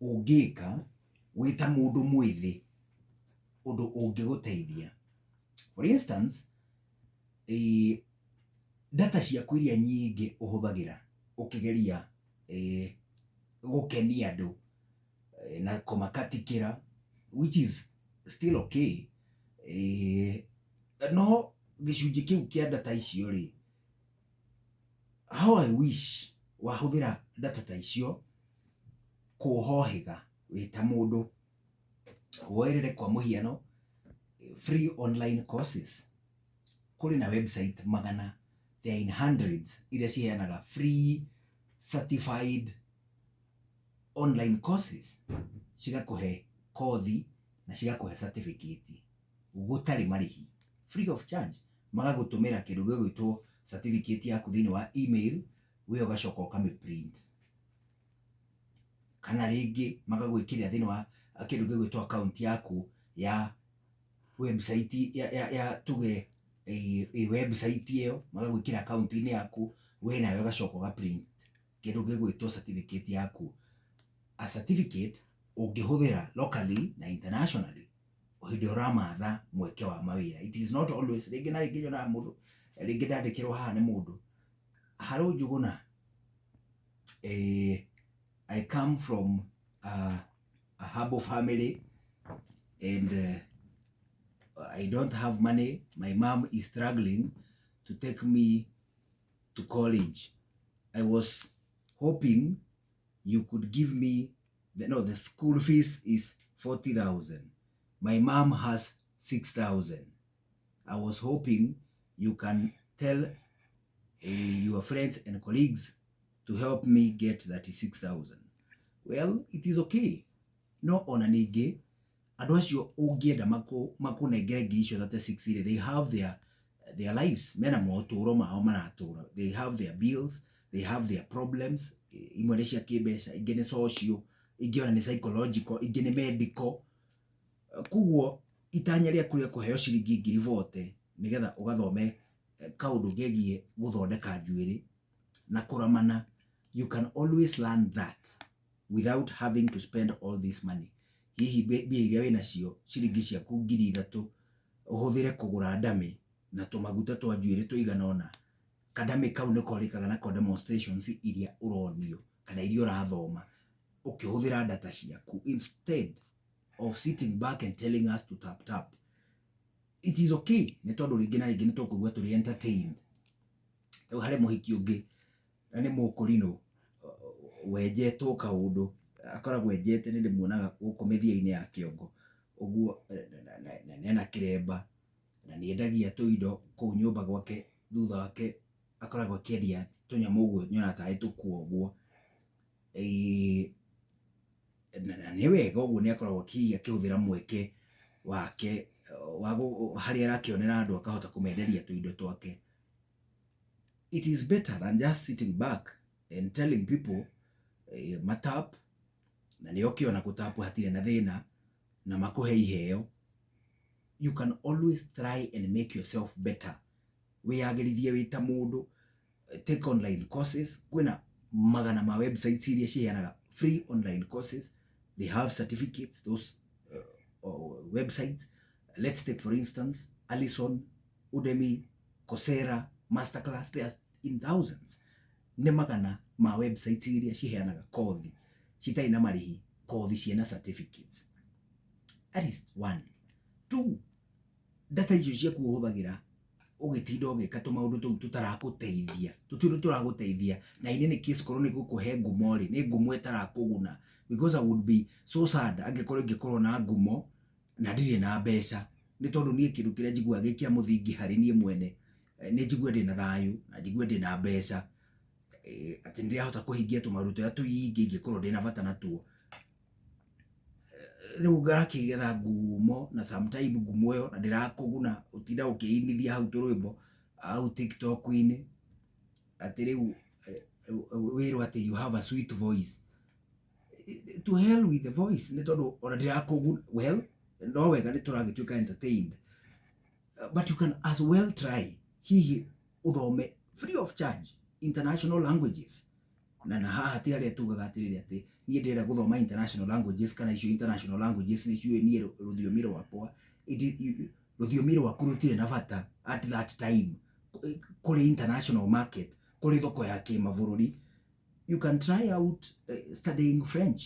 ungika wita mundu mwithi undu ungiguteithia. For instance, data ciaku iria nyingi uhuthagira ukigeria gukenia andu na kumakatikira, which is still okay. No gicunji kiu kia data icio ri, how I wish wahuthira data ta icio kuhohiga wita mundu woerere kwa muhiano free online courses. Kuri na website magana, they are in hundreds, iria ciheanaga free certified online courses, cigakuhe kothi na cigakuhe certificate gutari marihi, free of charge. Magagutumira kindu gigwitwo certificate yaku thini wa email, we ugacoka ukami print, kana ringi magagwikira thini wa kindu gigwitwo account yaku ya website ya tuge website iyo, magagwikira account ini yaku, we nawe ugacoka uga print kindu gigwitwo certificate yaku. A certificate ungihuthira locally na internationally hindi uramatha mweke wa mawira. It is not always ringi na ringi nyona mundu ringi ndandikirwo haha ni mundu haru njuguna. I come from a humble family and I don't have money. My mom is struggling to take me to college. I was hoping you could give me the school fees is 40,000. My mom has 6,000. I was hoping you can tell your friends and colleagues to help me get 36,000. Well, it is okay. No ona ningi andu acio ungienda makunengere ngiri icio 36, they have their lives, mena moturo mao maratura, they have their bills, they have their problems. Imwe ni cia kimbeca, ingi ni social, ingi ona ni psychological, ingi ni medical. Kuguo itanya ria kuria kuheo ciringi ngiri 40 nigetha ugathome kaundu gegie guthondeka njuiri na kuramana, you can always learn that without having to spend all this money. Hihi bia iria wina cio ciringi ciaku ngiri 3 uhuthire kugura ndame na tumaguta twa njuiri tuiganona, kadame kau niko rikaga na demonstrations iria uronio kana iria urathoma ukihuthira data ciaku, instead of sitting back and telling us to tap. It is okay, ni tondu ringi na ringi ni tukugua turi entertained. Tau hare muhiki ungi na ni mukurino wenjetwo kaundu akoragwo enjete, ni ndimuonaga guku mithia-ini ya kiongo uguo, na nena kiremba na ni endagia tuindo kuu nyumba gwake. Thutha wake akoragwo akiendia tunyamu uguo nyona ta itukuo uguo. Na ni wega uguo, ni akoragwo akihuthira mweke wake wa haria arakionera andu akahota kumenderia tuindo twake. It is better than just sitting back and telling people matap, na ni ukiona kutapu hatire na thina na makuhe iheo. You can always try and make yourself better. Wiyagirithie wita mundu, take online courses. Kwina magana ma websites iria ciheanaga free online courses. They have certificates, those websites. Let's take for instance Allison, Udemy, Coursera, Masterclass. They are in thousands. Ni magana ma websites iria ciheanaga kothi citai na marihi, kothi ciena certificates. That is 1. 2, data icio ciaku uhuthagira ugitinda ugika tumaundu tuu tutaraguteithia, tutindu turaguteithia, na ini ni case korwo ni gukuhe ngumo ri, ni ngumo itarakuguna, because I would be so sad angikorwo na ngumo na ndire na mbeca. Ni tondu nie kindu kiria njigua gikia muthingi hari nie mwene, ni njigua ndina thayu na njigua ndina mbeca, ati ndirahota kuhingia tumaundu turia tuingi ngikorwo ndina bata natuo. Riu ngarakigetha ngumo, na sometime ngumo yo na ndirakuguna, utinda ukiinithia hau turwimbo au TikTok-ini ati riu wirwo ati you have a sweet voice. To hell with the voice, ni tondu ona ndirakuguna. Well, no wega ni turagituika entertained, but you can as well try hihi uthome free of charge international languages. Na haha ti aria tugaga atiriri ati niĩ ndĩrenda gũthoma international languages kana icio international languages nĩcio niĩ rũthiomi rwakwa, rũthiomi rwaku rũtirĩ na bata at that time kũrĩ international market, kũrĩ thoko ya kĩmabũrũri. You can try out studying French.